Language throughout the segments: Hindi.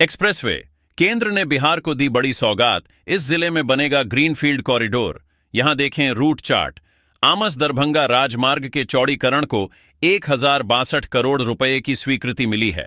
एक्सप्रेसवे। केंद्र ने बिहार को दी बड़ी सौगात। इस जिले में बनेगा ग्रीनफील्ड कॉरिडोर। यहां देखें रूट चार्ट। आमस दरभंगा राजमार्ग के चौड़ीकरण को 1062 करोड़ रुपए की स्वीकृति मिली है।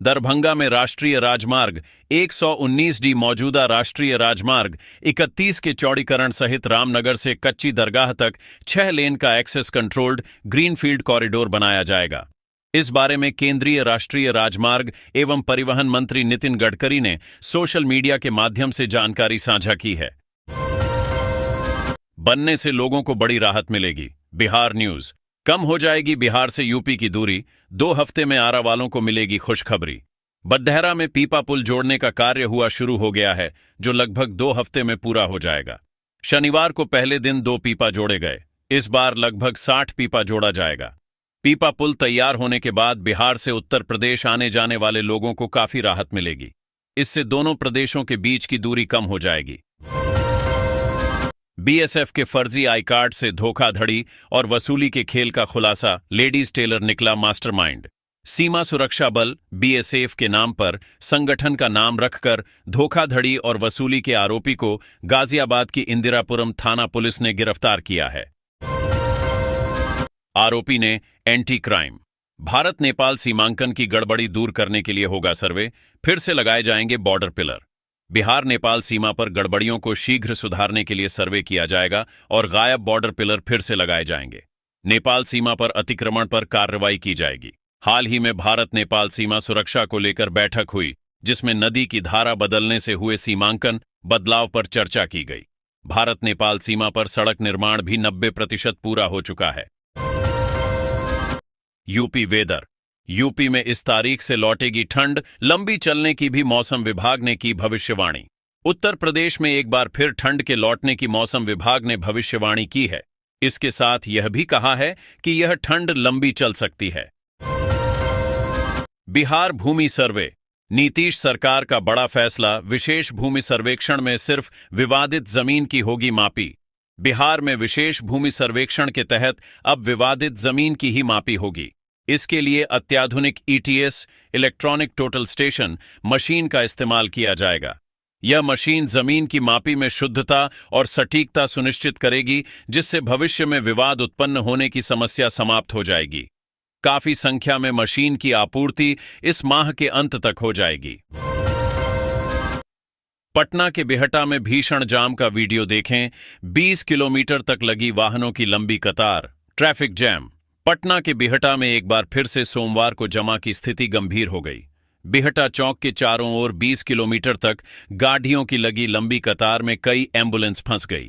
दरभंगा में राष्ट्रीय राजमार्ग 119D मौजूदा राष्ट्रीय राजमार्ग 31 के चौड़ीकरण सहित रामनगर से कच्ची दरगाह तक 6 लेन का एक्सेस कंट्रोल्ड ग्रीनफील्ड कॉरिडोर बनाया जाएगा। इस बारे में केंद्रीय राष्ट्रीय राजमार्ग एवं परिवहन मंत्री नितिन गडकरी ने सोशल मीडिया के माध्यम से जानकारी साझा की है। बनने से लोगों को बड़ी राहत मिलेगी। बिहार न्यूज। कम हो जाएगी बिहार से यूपी की दूरी। 2 हफ्ते में आरा वालों को मिलेगी खुशखबरी। बडदेहरा में पीपा पुल जोड़ने का कार्य हुआ शुरू हो गया है, जो लगभग 2 हफ्ते में पूरा हो जाएगा। शनिवार को पहले दिन 2 पीपा जोड़े गए। इस बार लगभग 60 पीपा जोड़ा जाएगा। पीपा पुल तैयार होने के बाद बिहार से उत्तर प्रदेश आने जाने वाले लोगों को काफी राहत मिलेगी। इससे दोनों प्रदेशों के बीच की दूरी कम हो जाएगी। बीएसएफ के फर्जी आई कार्ड से धोखाधड़ी और वसूली के खेल का खुलासा। लेडीज टेलर निकला मास्टरमाइंड। सीमा सुरक्षा बल बीएसएफ के नाम पर संगठन का नाम रखकर धोखाधड़ी और वसूली के आरोपी को गाजियाबाद की इंदिरापुरम थाना पुलिस ने गिरफ्तार किया है। आरोपी ने एंटी क्राइम। भारत नेपाल सीमांकन की गड़बड़ी दूर करने के लिए होगा सर्वे। फिर से लगाए जाएंगे बॉर्डर पिलर। बिहार नेपाल सीमा पर गड़बड़ियों को शीघ्र सुधारने के लिए सर्वे किया जाएगा और गायब बॉर्डर पिलर फिर से लगाए जाएंगे। नेपाल सीमा पर अतिक्रमण पर कार्रवाई की जाएगी। हाल ही में भारत नेपाल सीमा सुरक्षा को लेकर बैठक हुई, जिसमें नदी की धारा बदलने से हुए सीमांकन बदलाव पर चर्चा की गई। भारत नेपाल सीमा पर सड़क निर्माण भी 90% पूरा हो चुका है। UP weather. यूपी में इस तारीख से लौटेगी ठंड, लंबी चलने की भी मौसम विभाग ने की भविष्यवाणी। उत्तर प्रदेश में एक बार फिर ठंड के लौटने की मौसम विभाग ने भविष्यवाणी की है। इसके साथ यह भी कहा है कि यह ठंड लंबी चल सकती है। बिहार भूमि सर्वे। नीतीश सरकार का बड़ा फैसला। विशेष भूमि सर्वेक्षण में सिर्फ विवादित जमीन की होगी मापी। बिहार में विशेष भूमि सर्वेक्षण के तहत अब विवादित जमीन की ही मापी होगी। इसके लिए अत्याधुनिक ETS electronic total station machine का इस्तेमाल किया जाएगा। यह मशीन जमीन की मापी में शुद्धता और सटीकता सुनिश्चित करेगी, जिससे भविष्य में विवाद उत्पन्न होने की समस्या समाप्त हो जाएगी। काफी संख्या में मशीन की आपूर्ति इस माह के अंत तक हो जाएगी। पटना के बिहटा में भीषण जाम का वीडियो देखें। 20 किलोमीटर तक लगी वाहनों की लंबी कतार। Traffic jam. पटना के बिहटा में एक बार फिर से सोमवार को जमा की स्थिति गंभीर हो गई। बिहटा चौक के चारों ओर 20 किलोमीटर तक गाड़ियों की लगी लंबी कतार में कई एम्बुलेंस फंस गई।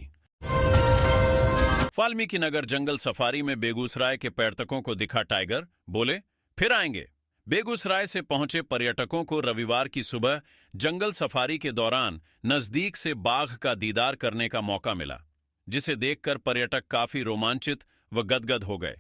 वाल्मीकि नगर जंगल सफारी में बेगूसराय के पर्यटकों को दिखा टाइगर। बोले फिर आएंगे। बेगूसराय से पहुंचे पर्यटकों को रविवार की सुबह जंगल सफारी के दौरान नजदीक से बाघ का दीदार करने का मौका मिला, जिसे देखकर पर्यटक काफी रोमांचित व गदगद हो गए।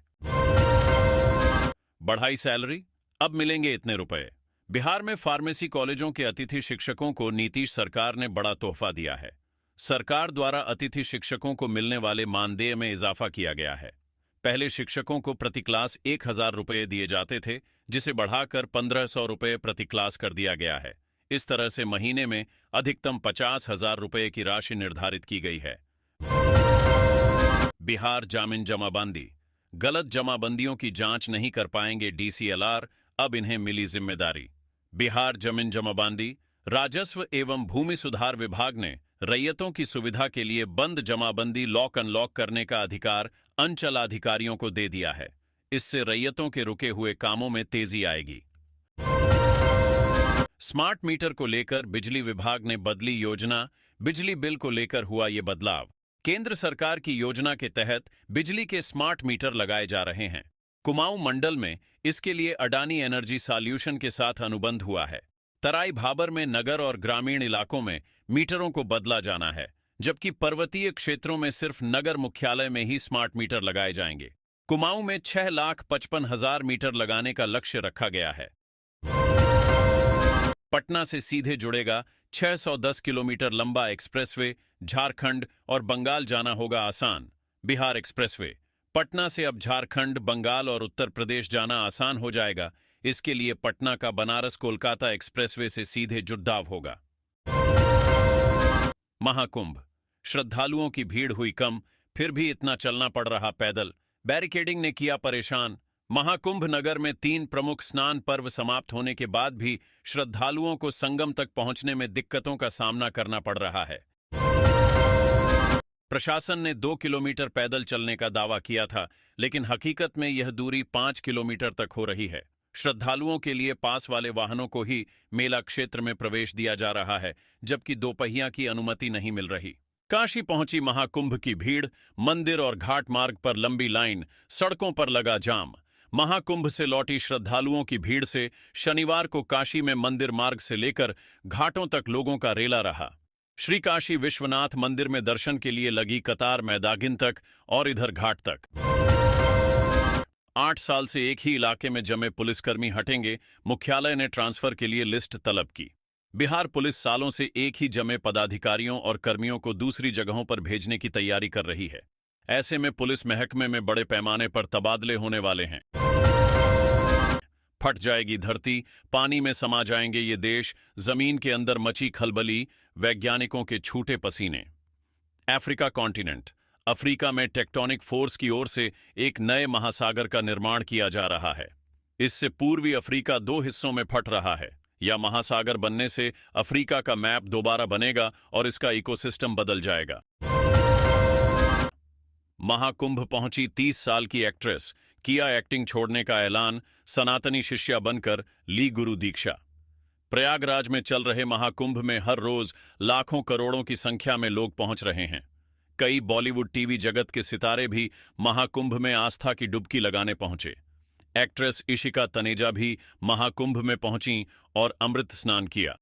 बढ़ाई सैलरी, अब मिलेंगे इतने रुपए। बिहार में फार्मेसी कॉलेजों के अतिथि शिक्षकों को नीतीश सरकार ने बड़ा तोहफा दिया है। सरकार द्वारा अतिथि शिक्षकों को मिलने वाले मानदेय में इजाफा किया गया है। पहले शिक्षकों को प्रति क्लास 1000 रुपये दिए जाते थे, जिसे बढ़ाकर 1500 रुपये प्रति क्लास कर दिया गया है। इस तरह से महीने में अधिकतम 50,000 रुपये की राशि निर्धारित की गई है। बिहार जामिन जमाबंदी। गलत जमाबंदियों की जांच नहीं कर पाएंगे डीसीएलआर, अब इन्हें मिली जिम्मेदारी। बिहार जमीन जमाबंदी। राजस्व एवं भूमि सुधार विभाग ने रैयतों की सुविधा के लिए बंद जमाबंदी लॉक अनलॉक करने का अधिकार अंचल अधिकारियों को दे दिया है। इससे रैयतों के रुके हुए कामों में तेजी आएगी। स्मार्ट मीटर को लेकर बिजली विभाग ने बदली योजना। बिजली बिल को लेकर हुआ ये बदलाव। केंद्र सरकार की योजना के तहत बिजली के स्मार्ट मीटर लगाए जा रहे हैं। कुमाऊं मंडल में इसके लिए अडानी एनर्जी सॉल्यूशन के साथ अनुबंध हुआ है। तराई भाबर में नगर और ग्रामीण इलाकों में मीटरों को बदला जाना है, जबकि पर्वतीय क्षेत्रों में सिर्फ नगर मुख्यालय में ही स्मार्ट मीटर लगाए जाएंगे। कुमाऊं में 6,55,000 मीटर लगाने का लक्ष्य रखा गया है। पटना से सीधे जुड़ेगा 610 किलोमीटर लंबा एक्सप्रेसवे। झारखंड और बंगाल जाना होगा आसान। बिहार एक्सप्रेसवे। पटना से अब झारखंड, बंगाल और उत्तर प्रदेश जाना आसान हो जाएगा। इसके लिए पटना का बनारस कोलकाता एक्सप्रेसवे से सीधे जुड़ाव होगा। महाकुंभ, श्रद्धालुओं की भीड़ हुई कम, फिर भी इतना चलना पड़ रहा पैदल। बैरिकेडिंग ने किया परेशान। महाकुंभ नगर में 3 प्रमुख स्नान पर्व समाप्त होने के बाद भी श्रद्धालुओं को संगम तक पहुंचने में दिक्कतों का सामना करना पड़ रहा है। प्रशासन ने 2 किलोमीटर पैदल चलने का दावा किया था, लेकिन हकीकत में यह दूरी 5 किलोमीटर तक हो रही है। श्रद्धालुओं के लिए पास वाले वाहनों को ही मेला क्षेत्र में प्रवेश दिया जा रहा है, जबकि दोपहिया की अनुमति नहीं मिल रही। काशी पहुंची महाकुंभ की भीड़, मंदिर और घाट मार्ग पर लंबी लाइन, सड़कों पर लगा जाम। महाकुंभ से लौटी श्रद्धालुओं की भीड़ से शनिवार को काशी में मंदिर मार्ग से लेकर घाटों तक लोगों का रेला रहा। श्री काशी विश्वनाथ मंदिर में दर्शन के लिए लगी कतार मैदागिन तक और इधर घाट तक। 8 साल से एक ही इलाके में जमे पुलिसकर्मी हटेंगे, मुख्यालय ने ट्रांसफर के लिए लिस्ट तलब की। बिहार पुलिस सालों से एक ही जमे पदाधिकारियों और कर्मियों को दूसरी जगहों पर भेजने की तैयारी कर रही है। ऐसे में पुलिस महकमे में बड़े पैमाने पर तबादले होने वाले हैं। फट जाएगी धरती, पानी में समा जाएंगे ये देश, जमीन के अंदर मची खलबली, वैज्ञानिकों के छूटे पसीने। अफ्रीका कॉन्टिनेंट, अफ्रीका में टेक्टोनिक फोर्स की ओर से एक नए महासागर का निर्माण किया जा रहा है। इससे पूर्वी अफ्रीका 2 हिस्सों में फट रहा है। या महासागर बनने से अफ्रीका का मैप दोबारा बनेगा और इसका इकोसिस्टम बदल जाएगा। महाकुंभ पहुंची 30 साल की एक्ट्रेस, किया एक्टिंग छोड़ने का ऐलान, सनातनी शिष्या बनकर ली गुरु दीक्षा। प्रयागराज में चल रहे महाकुंभ में हर रोज लाखों करोड़ों की संख्या में लोग पहुंच रहे हैं। कई बॉलीवुड टीवी जगत के सितारे भी महाकुंभ में आस्था की डुबकी लगाने पहुंचे। एक्ट्रेस इशिका तनेजा भी महाकुंभ में पहुंची और अमृत स्नान किया।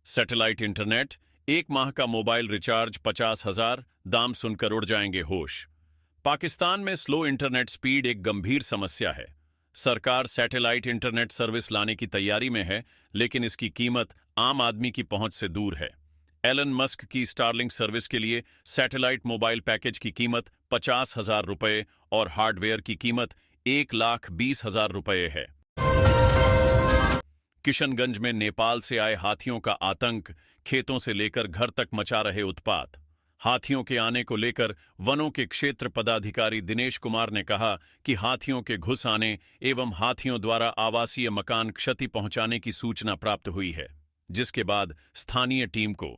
सैटेलाइट इंटरनेट, 1 माह का मोबाइल रिचार्ज 50,000, दाम सुनकर उड़ जाएंगे होश। पाकिस्तान में स्लो इंटरनेट स्पीड एक गंभीर समस्या है। सरकार सैटेलाइट इंटरनेट सर्विस लाने की तैयारी में है, लेकिन इसकी कीमत आम आदमी की पहुंच से दूर है। एलन मस्क की स्टारलिंक सर्विस के लिए सैटेलाइट मोबाइल पैकेज की कीमत 50,000 रुपये और हार्डवेयर की कीमत 1,20,000 रुपये है। किशनगंज में नेपाल से आए हाथियों का आतंक, खेतों से लेकर घर तक मचा रहे उत्पात। हाथियों के आने को लेकर वनों के क्षेत्र पदाधिकारी दिनेश कुमार ने कहा कि हाथियों के घुस आने एवं हाथियों द्वारा आवासीय मकान क्षति पहुंचाने की सूचना प्राप्त हुई है, जिसके बाद स्थानीय टीम को